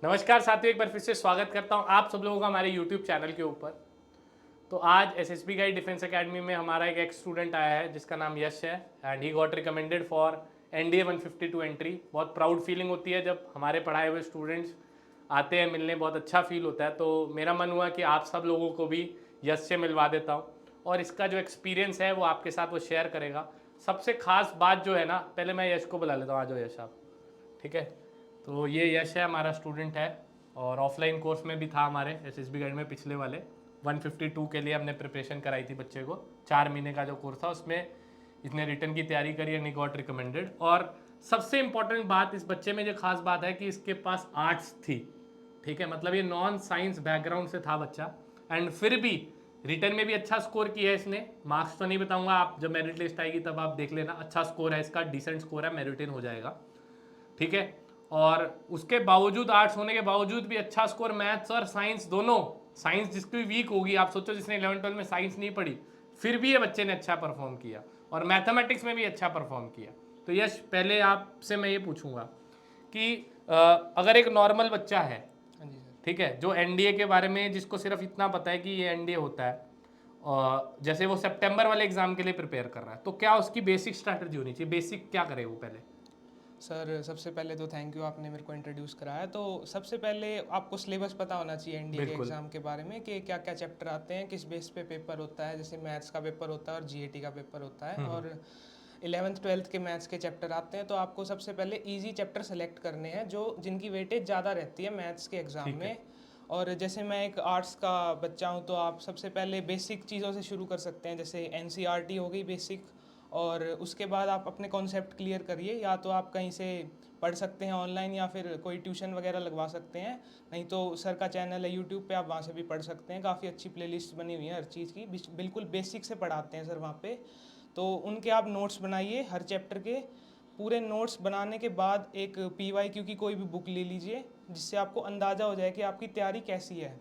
नमस्कार साथियों, एक बार फिर से स्वागत करता हूं आप सब लोगों का हमारे YouTube चैनल के ऊपर। तो आज एसएसबी गाइड डिफेंस एकेडमी में हमारा एक एक्स स्टूडेंट आया है जिसका नाम यश है and he got recommended for NDA 152 entry. बहुत प्राउड फीलिंग होती है जब हमारे पढ़ाए हुए स्टूडेंट्स आते हैं मिलने, बहुत अच्छा फील होता है। तो मेरा मन हुआ कि आप सब लोगों को भी यश से मिलवा देता हूँ और इसका जो एक्सपीरियंस है वो आपके साथ वो शेयर करेगा। सबसे खास बात जो है ना, पहले मैं यश को बुला लेता हूँ। आ जाओ यश आप। ठीक है, तो ये यश है, हमारा स्टूडेंट है और ऑफलाइन कोर्स में भी था हमारे एसएसबी गाइड में। पिछले वाले 152 के लिए हमने प्रिपरेशन कराई थी बच्चे को। 4 महीने का जो कोर्स था उसमें इसने रिटर्न की तैयारी करी एंड ही गॉट रिकमेंडेड। और सबसे इंपॉर्टेंट बात इस बच्चे में जो खास बात है कि इसके पास आर्ट्स थी। ठीक है, मतलब ये नॉन साइंस बैकग्राउंड से था बच्चा एंड फिर भी रिटर्न में भी अच्छा स्कोर किया है इसने। मार्क्स तो नहीं बताऊंगा, आप जब मेरिट लिस्ट आएगी तब आप देख लेना। अच्छा स्कोर है इसका, डिसेंट स्कोर है, मेरिट इन हो जाएगा। ठीक है, और उसके बावजूद आर्ट्स होने के बावजूद भी अच्छा स्कोर मैथ्स और साइंस दोनों। साइंस जिसकी भी वीक होगी, आप सोचो जिसने 11-12 में साइंस नहीं पढ़ी, फिर भी ये बच्चे ने अच्छा परफॉर्म किया और मैथमेटिक्स में भी अच्छा परफॉर्म किया। तो यश, पहले आपसे मैं ये पूछूंगा कि अगर एक नॉर्मल बच्चा है, हाँ जी सर। ठीक है, जो एनडीए के बारे में जिसको सिर्फ इतना पता है कि ये एनडीए होता है और जैसे वो सितंबर वाले एग्जाम के लिए प्रिपेयर कर रहा है, तो क्या उसकी बेसिक स्ट्रैटेजी होनी चाहिए? बेसिक क्या करे वो पहले? सर सबसे पहले तो थैंक यू, आपने मेरे को इंट्रोड्यूस कराया। तो सबसे पहले आपको सिलेबस पता होना चाहिए एनडीए के बिल्कुल। एग्ज़ाम के बारे में कि क्या क्या चैप्टर आते हैं, किस बेस पे पेपर होता है। जैसे मैथ्स का पेपर होता है और जीएटी का पेपर होता है, और 11th-12th के मैथ्स के चैप्टर आते हैं। तो आपको सबसे पहले इजी चैप्टर सेलेक्ट करने हैं जो जिनकी वेटेज ज़्यादा रहती है मैथ्स के एग्ज़ाम ठीक है। में। और जैसे मैं एक आर्ट्स का बच्चा हूँ, तो आप सबसे पहले बेसिक चीज़ों से शुरू कर सकते हैं। जैसे एनसीईआरटी हो गई बेसिक, और उसके बाद आप अपने कॉन्सेप्ट क्लियर करिए। या तो आप कहीं से पढ़ सकते हैं ऑनलाइन, या फिर कोई ट्यूशन वगैरह लगवा सकते हैं। नहीं तो सर का चैनल है यूट्यूब पे, आप वहाँ से भी पढ़ सकते हैं। काफ़ी अच्छी प्लेलिस्ट बनी हुई है हर चीज़ की, बिल्कुल बेसिक से पढ़ाते हैं सर वहाँ पे। तो उनके आप नोट्स बनाइए हर चैप्टर के। पूरे नोट्स बनाने के बाद एक पीवाईक्यू की कोई भी बुक ले लीजिए, जिससे आपको अंदाज़ा हो जाए कि आपकी तैयारी कैसी है,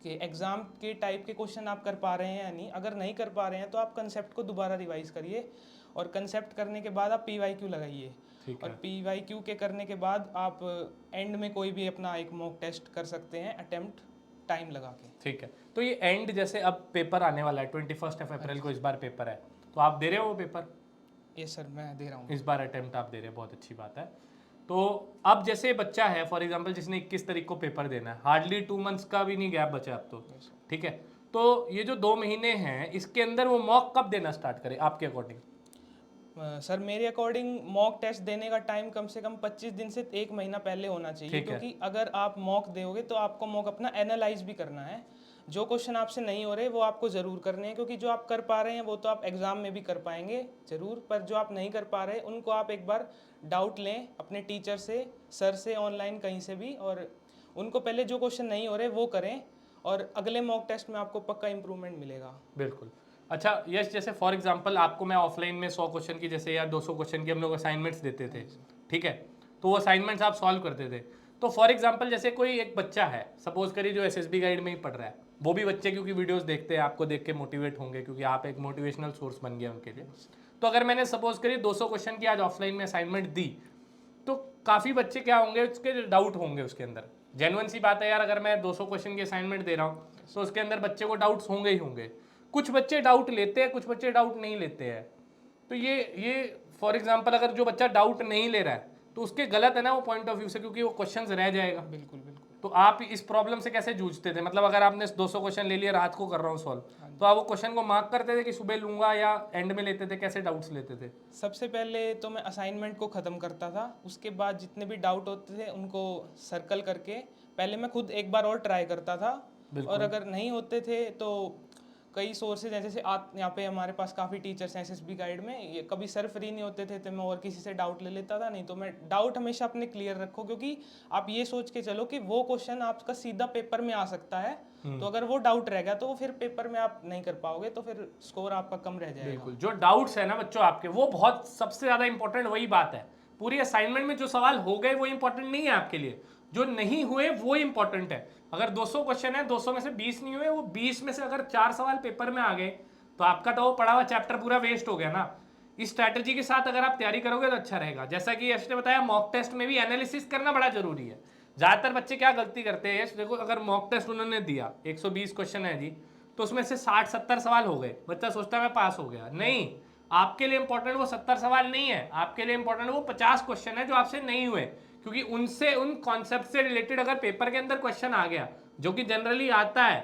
कि एग्ज़ाम के टाइप के क्वेश्चन आप कर पा रहे हैं या नहीं। अगर नहीं कर पा रहे हैं तो आप कंसेप्ट को दोबारा रिवाइज करिए, और कंसेप्ट करने के बाद आप पीवाईक्यू लगाइए। ठीक और है। पीवाईक्यू के करने के बाद आप एंड में कोई भी अपना एक मॉक टेस्ट कर सकते हैं अटेम्प्ट टाइम लगा के। ठीक है, तो ये एंड जैसे अब पेपर आने वाला है 21 हाँ अप्रैल जी को, इस सर। बार पेपर है, तो आप दे रहे हो वो पेपर? ये सर मैं दे रहा हूँ। इस बार अटेम्प्ट आप दे रहे हैं, बहुत अच्छी बात है। तो अब जैसे बच्चा है फॉर एग्जांपल जिसने 21 तारीख को पेपर देना है, हार्डली 2 मंथ्स का भी नहीं गैप बचा अब तो। Yes sir. ठीक है, तो ये जो 2 महीने हैं इसके अंदर वो मॉक कब देना स्टार्ट करे आपके अकॉर्डिंग? सर मेरे अकॉर्डिंग मॉक टेस्ट देने का टाइम कम से कम 25 दिन से 1 महीना पहले होना चाहिए, ठीक है। क्योंकि अगर आप मॉक दोगे तो आपको मॉक अपना एनालाइज भी करना है। जो क्वेश्चन आपसे नहीं हो रहे वो आपको ज़रूर करने हैं, क्योंकि जो आप कर पा रहे हैं वो तो आप एग्ज़ाम में भी कर पाएंगे ज़रूर, पर जो आप नहीं कर पा रहे उनको आप एक बार डाउट लें अपने टीचर से, सर से, ऑनलाइन कहीं से भी, और उनको पहले जो क्वेश्चन नहीं हो रहे वो करें, और अगले मॉक टेस्ट में आपको पक्का इंप्रूवमेंट मिलेगा। बिल्कुल। अच्छा यश, जैसे फॉर एग्जांपल आपको मैं ऑफलाइन में 100 क्वेश्चन की जैसे या 200 क्वेश्चन की हम लोग असाइनमेंट्स देते हाँ थे। जी सर। ठीक है, तो वो असाइनमेंट्स आप सॉल्व करते थे। तो फॉर एग्जांपल जैसे कोई एक बच्चा है, सपोज करिए जो एसएसबी गाइड में ही पढ़ रहा है, वो भी बच्चे क्योंकि वीडियोस देखते हैं, आपको देख के मोटिवेट होंगे क्योंकि आप एक मोटिवेशनल सोर्स बन गए उनके लिए। हाँ जी सर। तो अगर मैंने सपोज करिए 200 क्वेश्चन की आज ऑफलाइन में असाइनमेंट दी, तो काफ़ी बच्चे क्या होंगे, उसके डाउट होंगे उसके अंदर। जेन्युइन सी बात है यार, अगर मैं 200 क्वेश्चन की असाइनमेंट दे रहा हूँ तो उसके अंदर बच्चे को डाउट्स होंगे ही होंगे। कुछ बच्चे डाउट लेते हैं, कुछ बच्चे डाउट नहीं लेते हैं। तो ये फॉर एग्जांपल अगर जो बच्चा डाउट नहीं ले रहा है तो उसके गलत है ना वो पॉइंट ऑफ व्यू से, क्योंकि वो क्वेश्चंस रह जाएगा। बिल्कुल बिल्कुल। तो आप इस प्रॉब्लम से कैसे जूझते थे? मतलब अगर आपने 200 क्वेश्चन ले लिया, रात को कर रहा हूँ सॉल्व, हाँ तो जी। आप वो क्वेश्चन को मार्क करते थे कि सुबह लूंगा या एंड में लेते थे? कैसे डाउट्स लेते थे? सबसे पहले तो मैं असाइनमेंट को ख़त्म करता था, उसके बाद जितने भी डाउट होते थे उनको सर्कल करके पहले मैं खुद एक बार और ट्राई करता था। और बिल्कुल। अगर नहीं होते थे तो कई सोर्सेज हैं, जैसे आप यहाँ पे हमारे पास काफ़ी टीचर्स हैं एसएसबी गाइड में। ये कभी सर फ्री नहीं होते थे तो मैं और किसी से डाउट ले लेता था। नहीं तो मैं डाउट हमेशा अपने क्लियर रखो, क्योंकि आप ये सोच के चलो कि वो क्वेश्चन आपका सीधा पेपर में आ सकता है। तो अगर वो डाउट रह गया तो वो फिर पेपर में आप नहीं कर पाओगे, तो फिर स्कोर आपका कम रह जाएगा। बिल्कुल, जो डाउट्स है ना बच्चों आपके, वो बहुत सबसे ज्यादा इंपॉर्टेंट वही बात है। पूरी असाइनमेंट में जो सवाल हो गए वो इंपॉर्टेंट नहीं है आपके लिए, जो नहीं हुए वो इंपॉर्टेंट है। अगर 200 क्वेश्चन है, 200 में से 20 नहीं हुए, वो 20 में से अगर 4 सवाल पेपर में आ गए तो आपका तो वो पढ़ा हुआ चैप्टर पूरा वेस्ट हो गया ना। इस स्ट्रैटेजी के साथ अगर आप तैयारी करोगे तो अच्छा रहेगा। जैसा कि यश ने बताया, मॉक टेस्ट में भी एनालिसिस करना बड़ा जरूरी है। ज़्यादातर बच्चे क्या गलती करते हैं, देखो अगर मॉक टेस्ट उन्होंने दिया 120 क्वेश्चन है जी, तो उसमें से 60-70 सवाल हो गए, बच्चा सोचता है मैं पास हो गया। नहीं, आपके लिए इंपॉर्टेंट वो 70 सवाल नहीं है, आपके लिए इंपॉर्टेंट वो 50 क्वेश्चन है जो आपसे नहीं हुए, क्योंकि उनसे उन कॉन्सेप्ट से रिलेटेड अगर पेपर के अंदर क्वेश्चन आ गया जो कि जनरली आता है,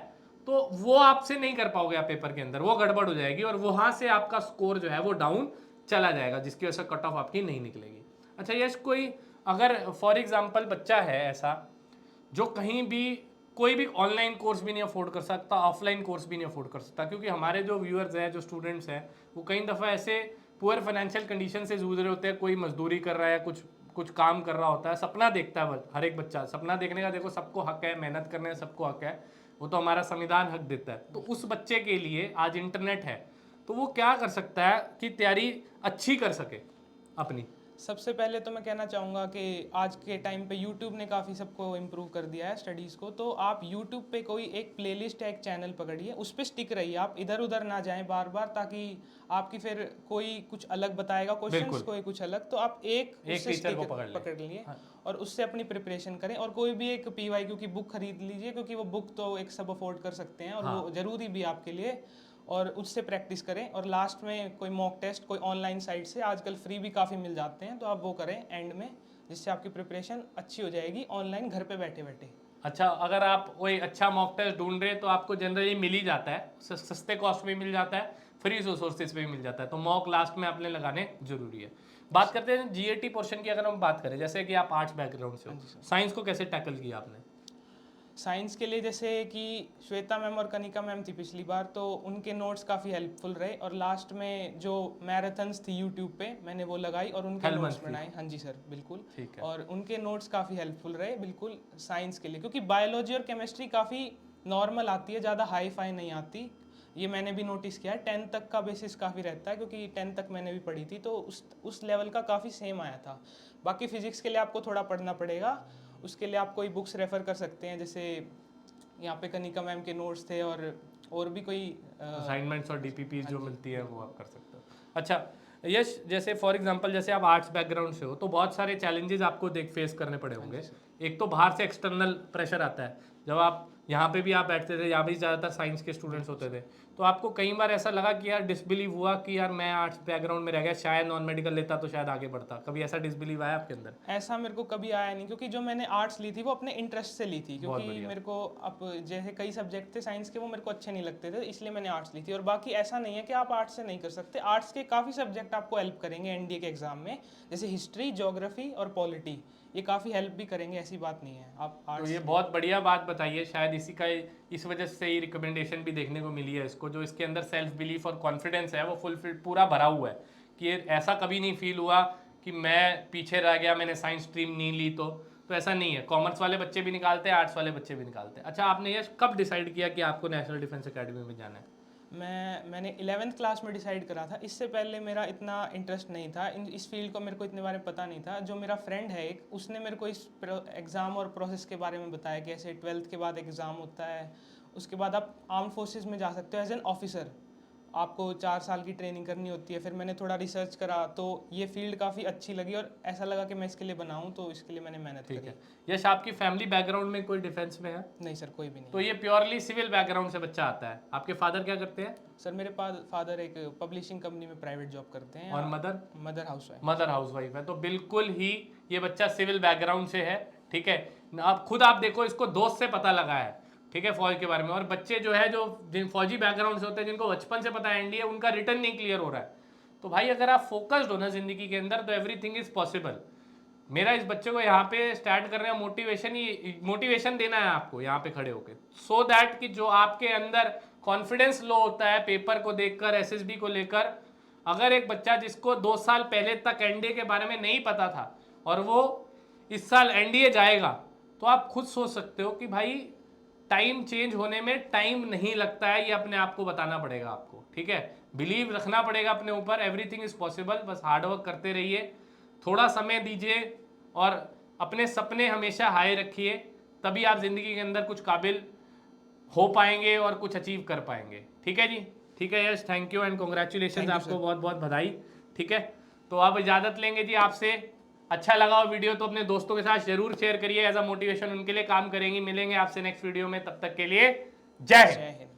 तो वो आपसे नहीं कर पाओगे आप पेपर के अंदर, वो गड़बड़ हो जाएगी और वहां से आपका स्कोर जो है वो डाउन चला जाएगा, जिसकी वजह से कट ऑफ आपकी नहीं निकलेगी। अच्छा यश, कोई अगर फॉर एग्जाम्पल बच्चा है ऐसा जो कहीं भी कोई भी ऑनलाइन कोर्स भी नहीं अफोर्ड कर सकता, ऑफलाइन कोर्स भी नहीं अफोर्ड कर सकता, क्योंकि हमारे जो व्यूअर्स हैं, जो स्टूडेंट्स हैं, वो कई दफ़ा ऐसे पुअर फाइनेंशियल कंडीशन से जूझ रहे होते हैं, कोई मजदूरी कर रहा है, कुछ कुछ काम कर रहा होता है, सपना देखता है हर एक बच्चा, सपना देखने का देखो सबको हक है, मेहनत करने का सबको हक है, वो तो हमारा संविधान हक देता है। तो उस बच्चे के लिए आज इंटरनेट है, तो वो क्या कर सकता है कि तैयारी अच्छी कर सके अपनी? सबसे पहले तो मैं कहना चाहूँगा कि आज के टाइम पे YouTube ने काफ़ी सबको इम्प्रूव कर दिया है स्टडीज़ को। तो आप YouTube पे कोई एक प्लेलिस्ट या एक चैनल पकड़िए, उस पर स्टिक रहिए, आप इधर उधर ना जाएं बार बार, ताकि आपकी फिर कोई कुछ अलग बताएगा क्वेश्चंस, कोई कुछ अलग, तो आप एक उससे टीचर को पकड़ लिए और उससे अपनी प्रिपरेशन करें। और कोई भी एक PYQ की बुक खरीद लीजिए, क्योंकि वो बुक तो एक सब अफोर्ड कर सकते हैं और वो ज़रूरी भी आपके लिए, और उससे प्रैक्टिस करें। और लास्ट में कोई मॉक टेस्ट कोई ऑनलाइन साइट से आजकल फ्री भी काफ़ी मिल जाते हैं, तो आप वो करें एंड में, जिससे आपकी प्रिपरेशन अच्छी हो जाएगी ऑनलाइन घर पे बैठे बैठे। अच्छा, अगर आप कोई अच्छा मॉक टेस्ट ढूंढ रहे हैं तो आपको जनरली मिल ही जाता है, सस्ते कॉस्ट में मिल जाता है, फ्री सोर्सेज पे भी मिल जाता है, तो मॉक लास्ट में आपने लगाने जरूरी है। बात करते हैं GAT पोर्शन की। अगर हम बात करें, जैसे कि आप आर्ट्स बैकग्राउंड से हो, साइंस को कैसे टैकल किया आपने? साइंस के लिए जैसे कि श्वेता मैम और कनिका मैम थी पिछली बार, तो उनके नोट्स काफ़ी हेल्पफुल रहे, और लास्ट में जो मैराथन्स थी यूट्यूब पे मैंने वो लगाई और उनके नोट्स बनाए। हाँ जी सर, बिल्कुल। और उनके नोट्स काफ़ी हेल्पफुल रहे बिल्कुल साइंस के लिए, क्योंकि बायोलॉजी और केमिस्ट्री काफ़ी नॉर्मल आती है, ज़्यादा हाई फाई नहीं आती। ये मैंने भी नोटिस किया है, 10th तक का बेसिस काफ़ी रहता है, क्योंकि 10th तक मैंने भी पढ़ी थी, तो उस लेवल का काफ़ी सेम आया था। बाकी फिजिक्स के लिए आपको थोड़ा पढ़ना पड़ेगा, उसके लिए आप कोई बुक्स रेफ़र कर सकते हैं, जैसे यहाँ पे कनिका मैम के नोट्स थे, और भी कोई असाइनमेंट्स और DPP जो मिलती है वो आप कर सकते हो। अच्छा यश, जैसे फॉर एग्जांपल जैसे आप आर्ट्स बैकग्राउंड से हो, तो बहुत सारे चैलेंजेस आपको फेस करने पड़े होंगे। एक तो बाहर से एक्सटर्नल प्रेशर आता है, जब आप यहाँ पे भी आप बैठते थे, यहाँ भी ज़्यादातर साइंस के स्टूडेंट्स होते थे, तो आपको कई बार ऐसा लगा कि यार डिसबिलीव हुआ कि यार मैं आर्ट्स बैकग्राउंड में रह गया, शायद नॉन मेडिकल लेता तो शायद आगे बढ़ता, कभी ऐसा डिसबिलीव आया आपके अंदर? ऐसा मेरे को कभी आया नहीं, क्योंकि जो मैंने आर्ट्स ली थी वो अपने इंटरेस्ट से ली थी, क्योंकि मेरे को अब जैसे कई सब्जेक्ट थे साइंस के वो मेरे को अच्छे नहीं लगते थे, इसलिए मैंने आर्ट्स ली थी। और बाकी ऐसा नहीं है कि आप आर्ट्स से नहीं कर सकते, आर्ट्स के काफ़ी सब्जेक्ट आपको हेल्प करेंगे NDA के एग्जाम में, जैसे हिस्ट्री, ज्योग्राफी और पॉलिटी, ये काफ़ी हेल्प भी करेंगे, ऐसी बात नहीं है। आप तो ये बहुत बढ़िया बात बताइए, शायद इस वजह से ही रिकमेंडेशन भी देखने को मिली है इसको, जो इसके अंदर सेल्फ बिलीफ और कॉन्फिडेंस है वो फुलफिल पूरा भरा हुआ है, कि ऐसा कभी नहीं फील हुआ कि मैं पीछे रह गया, मैंने साइंस स्ट्रीम नहीं ली। तो ऐसा नहीं है, कॉमर्स वाले बच्चे भी निकालते हैं, आर्ट्स वाले बच्चे भी निकालते हैं। अच्छा, आपने ये कब डिसाइड किया कि आपको नेशनल डिफेंस अकेडमी में जाना है? मैंने 11th क्लास में डिसाइड करा था, इससे पहले मेरा इतना इंटरेस्ट नहीं था इस फील्ड को, मेरे को इतने बारे में पता नहीं था। जो मेरा फ्रेंड है एक, उसने मेरे को इस एग्ज़ाम और प्रोसेस के बारे में बताया कि ऐसे 12th के बाद एग्ज़ाम होता है, उसके बाद आप आर्म फोर्सेस में जा सकते हो एज एन ऑफिसर, आपको 4 साल की ट्रेनिंग करनी होती है। फिर मैंने थोड़ा रिसर्च करा, तो ये फील्ड काफ़ी अच्छी लगी और ऐसा लगा कि मैं इसके लिए बनाऊं, तो इसके लिए मैंने मेहनत करी। यश, आपकी फैमिली बैकग्राउंड में कोई डिफेंस में है? नहीं सर, कोई भी नहीं। तो ये प्योरली सिविल बैकग्राउंड से बच्चा आता है। आपके फादर क्या करते हैं? सर मेरे फादर एक पब्लिशिंग कंपनी में प्राइवेट जॉब करते हैं। और mother? Mother housewife. Mother housewife है, तो बिल्कुल ही ये बच्चा सिविल बैकग्राउंड से है। ठीक है, आप खुद आप देखो, इसको दोस्त से पता लगा है, ठीक है, फौज के बारे में। और बच्चे जो है, जो जिन फौजी बैकग्राउंड से होते हैं, जिनको बचपन से पता है NDA, उनका रिटर्न नहीं क्लियर हो रहा है। तो भाई अगर आप फोकस्ड हो ना जिंदगी के अंदर, तो एवरीथिंग इज पॉसिबल। मेरा इस बच्चे को यहाँ पे स्टार्ट करने का मोटिवेशन देना है आपको यहाँ पे खड़े होके, सो दैट कि जो आपके अंदर कॉन्फिडेंस लो होता है पेपर को देखकर, SSB को लेकर, अगर एक बच्चा जिसको 2 साल पहले तक NDA के बारे में नहीं पता था और वो इस साल NDA जाएगा, तो आप खुद सोच सकते हो कि भाई टाइम चेंज होने में टाइम नहीं लगता है, ये अपने आप को बताना पड़ेगा आपको। ठीक है, बिलीव रखना पड़ेगा अपने ऊपर, एवरीथिंग इज पॉसिबल। बस हार्डवर्क करते रहिए, थोड़ा समय दीजिए और अपने सपने हमेशा हाई रखिए, तभी आप जिंदगी के अंदर कुछ काबिल हो पाएंगे और कुछ अचीव कर पाएंगे। ठीक है जी, ठीक है यश, थैंक यू एंड कॉन्ग्रेचुलेशन, आपको बहुत बहुत बधाई। ठीक है, तो अब इजाज़त लेंगे जी आपसे, अच्छा लगा हो वीडियो तो अपने दोस्तों के साथ जरूर शेयर करिए, एज अ मोटिवेशन उनके लिए काम करेंगी। मिलेंगे आपसे नेक्स्ट वीडियो में, तब तक के लिए जय हिंद। जय हिंद।